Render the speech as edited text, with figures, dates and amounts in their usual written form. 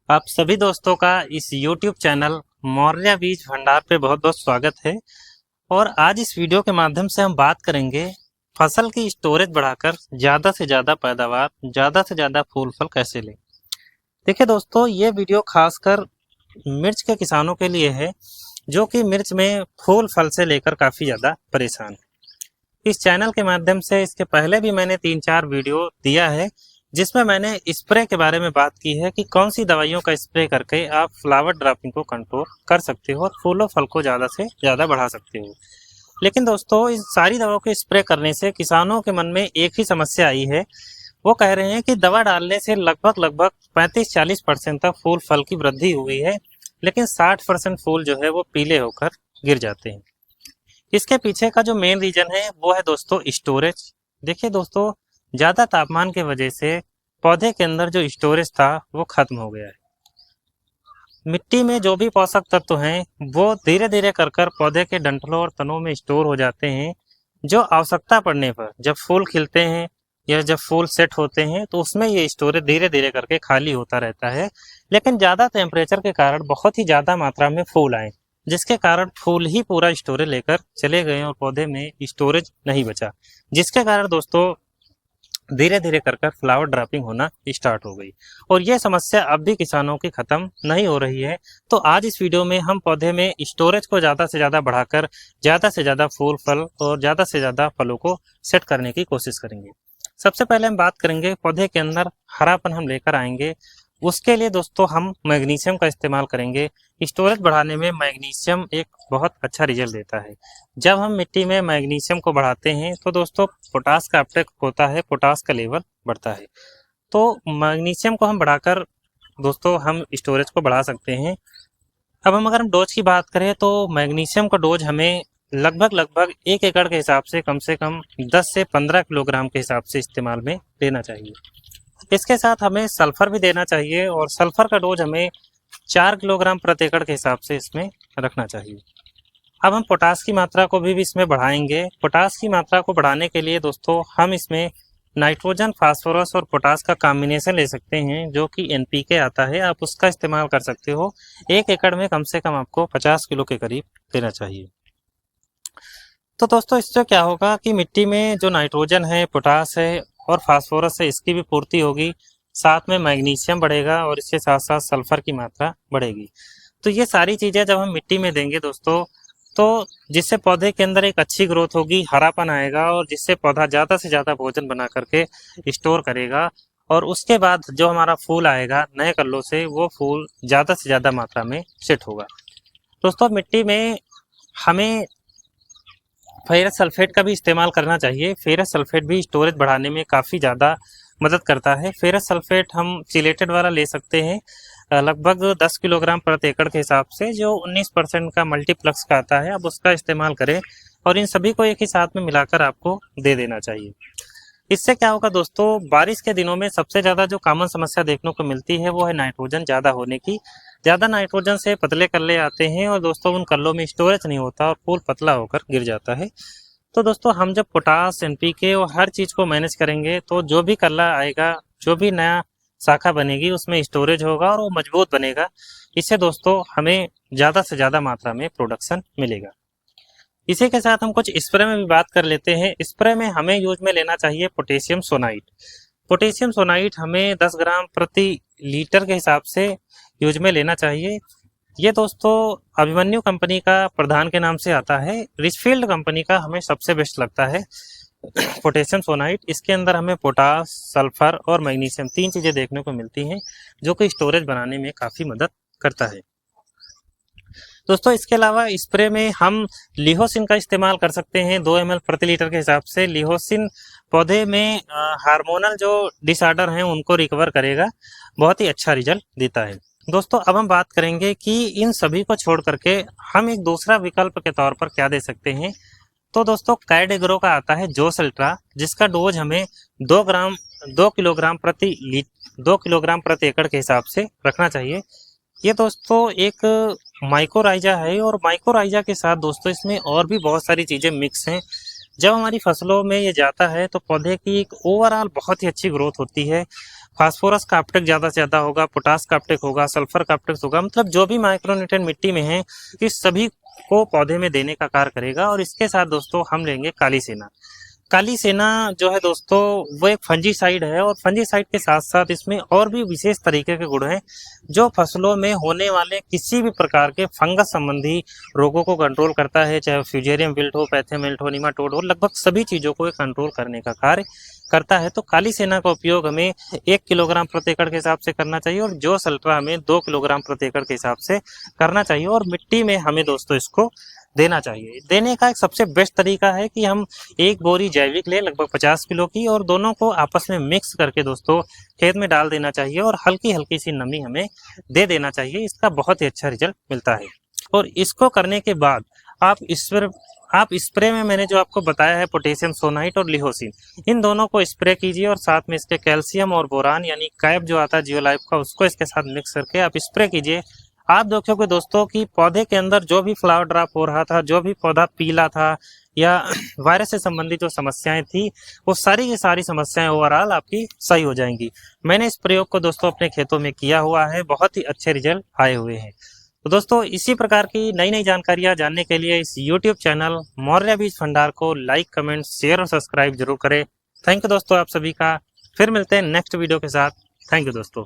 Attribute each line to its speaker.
Speaker 1: आप सभी दोस्तों का इस YouTube चैनल मौर्य बीज भंडार पे बहुत बहुत स्वागत है। और आज इस वीडियो के माध्यम से हम बात करेंगे फसल की स्टोरेज बढ़ाकर ज़्यादा से ज़्यादा पैदावार, ज़्यादा से ज़्यादा फूल फल कैसे लें। देखिए दोस्तों, ये वीडियो खासकर मिर्च के किसानों के लिए है जो कि मिर्च में फूल फल से लेकर काफ़ी ज़्यादा परेशान है। इस चैनल के माध्यम से इसके पहले भी मैंने 3-4 वीडियो दिया है जिसमें मैंने स्प्रे के बारे में बात की है कि कौन सी दवाइयों का स्प्रे करके आप फ्लावर ड्रॉपिंग को कंट्रोल कर सकते हो और फूलों फल को ज़्यादा से ज़्यादा बढ़ा सकते हो। लेकिन दोस्तों, इस सारी दवाओं के स्प्रे करने से किसानों के मन में एक ही समस्या आई है। वो कह रहे हैं कि दवा डालने से लगभग लगभग 35-40% तक फूल फल की वृद्धि हुई है, लेकिन 60% फूल जो है वो पीले होकर गिर जाते हैं। इसके पीछे का जो मेन रीजन है वो है दोस्तों स्टोरेज। देखिए दोस्तों, ज़्यादा तापमान के वजह से पौधे के अंदर जो स्टोरेज था वो खत्म हो गया है। मिट्टी में जो भी पोषक तत्व हैं वो धीरे धीरे कर कर पौधे के डंठलों और तनों में स्टोर हो जाते हैं, जो आवश्यकता पड़ने पर जब फूल खिलते हैं या जब फूल सेट होते हैं तो उसमें ये स्टोरेज धीरे धीरे करके खाली होता रहता है। लेकिन ज़्यादा टेम्परेचर के कारण बहुत ही ज़्यादा मात्रा में फूल आए, जिसके कारण फूल ही पूरा स्टोरेज लेकर चले गए और पौधे में स्टोरेज नहीं बचा, जिसके कारण दोस्तों धीरे धीरे कर कर फ्लावर ड्रॉपिंग होना स्टार्ट हो गई। और ये समस्या अब भी किसानों की खत्म नहीं हो रही है। तो आज इस वीडियो में हम पौधे में स्टोरेज को ज़्यादा से ज़्यादा बढ़ाकर ज़्यादा से ज़्यादा फूल फल और ज़्यादा से ज़्यादा फलों को सेट करने की कोशिश करेंगे। सबसे पहले हम बात करेंगे पौधे के अंदर हरापन हम लेकर आएंगे। उसके लिए दोस्तों हम मैग्नीशियम का इस्तेमाल करेंगे। स्टोरेज बढ़ाने में मैग्नीशियम एक बहुत अच्छा रिजल्ट देता है। जब हम मिट्टी में मैग्नीशियम को बढ़ाते हैं तो दोस्तों पोटास का अपटेक होता है, पोटास का लेवल बढ़ता है। तो मैग्नीशियम को हम बढ़ाकर दोस्तों हम स्टोरेज को बढ़ा सकते हैं। अब हम अगर हम डोज की बात करें तो मैग्नीशियम का डोज हमें लगभग लगभग 1 एकड़ के हिसाब से कम 10 से 15 किलोग्राम के हिसाब से इस्तेमाल में लेना चाहिए। इसके साथ हमें सल्फर भी देना चाहिए और सल्फर का डोज हमें 4 किलोग्राम प्रति एकड़ के हिसाब से इसमें रखना चाहिए। अब हम पोटास की मात्रा को भी इसमें बढ़ाएंगे। पोटास की मात्रा को बढ़ाने के लिए दोस्तों हम इसमें नाइट्रोजन, फास्फोरस और पोटास का कॉम्बिनेशन ले सकते हैं, जो कि एनपीके आता है, आप उसका इस्तेमाल कर सकते हो। 1 एकड़ में कम से कम आपको 50 किलो के करीब देना चाहिए। तो दोस्तों इससे क्या होगा कि मिट्टी में जो नाइट्रोजन है, पोटास है और फास्फोरस है, इसकी भी पूर्ति होगी। साथ में मैग्नीशियम बढ़ेगा और इसके साथ साथ सल्फर की मात्रा बढ़ेगी। तो ये सारी चीज़ें जब हम मिट्टी में देंगे दोस्तों, तो जिससे पौधे के अंदर एक अच्छी ग्रोथ होगी, हरापन आएगा और जिससे पौधा ज़्यादा से ज़्यादा भोजन बना करके स्टोर करेगा। और उसके बाद जो हमारा फूल आएगा नए कल्लों से, वो फूल ज़्यादा से ज़्यादा मात्रा में सेट होगा। दोस्तों मिट्टी में हमें फेरस सल्फेट का भी इस्तेमाल करना चाहिए। फेरस सल्फेट भी स्टोरेज बढ़ाने में काफ़ी ज़्यादा मदद करता है। फेरस सल्फेट हम चिलेटेड वाला ले सकते हैं, लगभग 10 किलोग्राम प्रति एकड़ के हिसाब से, जो 19% का मल्टीप्लक्स का आता है। अब उसका इस्तेमाल करें और इन सभी को एक ही साथ में मिलाकर आपको दे देना चाहिए। इससे क्या होगा दोस्तों, बारिश के दिनों में सबसे ज़्यादा जो कॉमन समस्या देखने को मिलती है वो है नाइट्रोजन ज़्यादा होने की। ज़्यादा नाइट्रोजन से पतले कल्ले आते हैं और दोस्तों उन कल्लों में स्टोरेज नहीं होता और फूल पतला होकर गिर जाता है। तो दोस्तों हम जब पोटास, एनपीके और हर चीज़ को मैनेज करेंगे तो जो भी कल्ला आएगा, जो भी नया शाखा बनेगी, उसमें स्टोरेज होगा और वो मजबूत बनेगा। इससे दोस्तों हमें ज़्यादा से ज़्यादा मात्रा में प्रोडक्शन मिलेगा। इसी के साथ हम कुछ स्प्रे में भी बात कर लेते हैं। स्प्रे में हमें यूज में लेना चाहिए पोटेशियम सोनाइट। पोटेशियम सोनाइट हमें 10 ग्राम प्रति लीटर के हिसाब से यूज में लेना चाहिए। ये दोस्तों अभिमन्यु कंपनी का प्रधान के नाम से आता है। रिचफील्ड कंपनी का हमें सबसे बेस्ट लगता है पोटेशियम सोनाइट। इसके अंदर हमें पोटास, सल्फर और मैग्नीशियम 3 चीज़ें देखने को मिलती हैं, जो कि स्टोरेज बनाने में काफ़ी मदद करता है। दोस्तों इसके अलावा स्प्रे में हम लिहोसिन का इस्तेमाल कर सकते हैं 2 ml प्रति लीटर के हिसाब से। लिहोसिन पौधे में हार्मोनल जो डिसऑर्डर हैं उनको रिकवर करेगा, बहुत ही अच्छा रिजल्ट देता है। दोस्तों अब हम बात करेंगे कि इन सभी को छोड़ करके हम एक दूसरा विकल्प के तौर पर क्या दे सकते हैं। तो दोस्तों कैड एग्रो का आता है जोस अल्ट्रा, जिसका डोज हमें 2 किलोग्राम प्रति एकड़ के हिसाब से रखना चाहिए। ये दोस्तों एक माइकोराइजा है और माइकोराइजा के साथ दोस्तों इसमें और भी बहुत सारी चीज़ें मिक्स हैं। जब हमारी फसलों में ये जाता है तो पौधे की एक ओवरऑल बहुत ही अच्छी ग्रोथ होती है। फास्फोरस का अपटेक ज़्यादा से ज़्यादा होगा, पोटास का अपटेक होगा, सल्फर का अपटेक होगा, मतलब जो भी माइक्रोन्यूट्रिएंट मिट्टी में है इस सभी को पौधे में देने का कार्य करेगा। और इसके साथ दोस्तों हम लेंगे काली सेना। काली सेना जो है दोस्तों वो एक फंजीसाइड है, और फंजीसाइड के साथ साथ इसमें और भी विशेष तरीके के गुण हैं जो फसलों में होने वाले किसी भी प्रकार के फंगस संबंधी रोगों को कंट्रोल करता है, चाहे फ्यूजेरियम विल्ट हो, पैथोमेल्ट हो, निमाटोड हो, लगभग सभी चीज़ों को ये कंट्रोल करने का कार्य करता है। तो काली सेना का उपयोग हमें 1 किलोग्राम प्रति एकड़ के हिसाब से करना चाहिए, और जो सल्ट्रा हमें 2 किलोग्राम प्रति एकड़ के हिसाब से करना चाहिए। और मिट्टी में हमें दोस्तों इसको देना चाहिए। देने का एक सबसे बेस्ट तरीका है कि हम एक बोरी जैविक लें लगभग 50 किलो की, और दोनों को आपस में मिक्स करके दोस्तों खेत में डाल देना चाहिए, और हल्की हल्की सी नमी हमें दे देना चाहिए। इसका बहुत ही अच्छा रिजल्ट मिलता है। और इसको करने के बाद आप स्प्रे में मैंने जो आपको बताया है पोटेशियम सोनाइट और लिहोसिन, इन दोनों को स्प्रे कीजिए, और साथ में इसके कैल्शियम और बोरान यानी कैप जो आता है जियोलाइफ का, उसको इसके साथ मिक्स करके आप स्प्रे कीजिए। आप देखोगे दोस्तों कि पौधे के अंदर जो भी फ्लावर ड्रॉप हो रहा था, जो भी पौधा पीला था या वायरस से संबंधित जो समस्याएं थी, वो सारी की सारी समस्याएं ओवरऑल आपकी सही हो जाएंगी। मैंने इस प्रयोग को दोस्तों अपने खेतों में किया हुआ है, बहुत ही अच्छे रिजल्ट आए हुए हैं। तो दोस्तों इसी प्रकार की नई नई जानकारियां जानने के लिए इस YouTube चैनल मौर्य बीज भंडार को लाइक, कमेंट, शेयर और सब्सक्राइब जरूर करें। थैंक यू दोस्तों आप सभी का। फिर मिलते हैं नेक्स्ट वीडियो के साथ। थैंक यू दोस्तों।